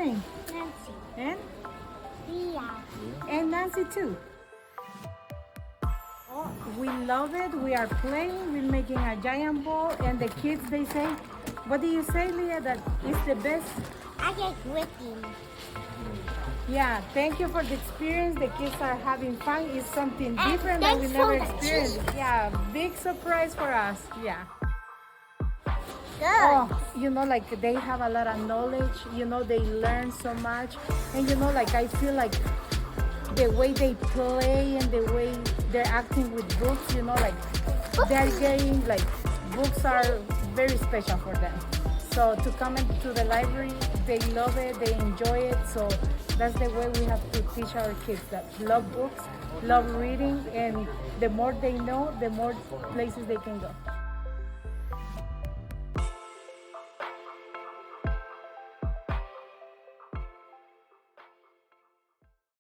name? Nancy. And? Leah. And Nancy too. Oh, we love it. We are playing. We're making a giant ball. And the kids, they say, what do you say, Leah? That is the best? I get gripping. Yeah, thank you for the experience. The kids are having fun. It's something And different that we thanks never for the experienced. treat. Yeah, big surprise for us. Yeah. Good. Oh, you know, like they have a lot of knowledge. You know, they learn so much. And you know, like I feel like the way they play and the way they're acting with books, you know, like they're getting, like, books are very special for them. So to come into the library, they love it, they enjoy it. So that's the way we have to teach our kids that love books, love reading, and the more they know, the more places they can go.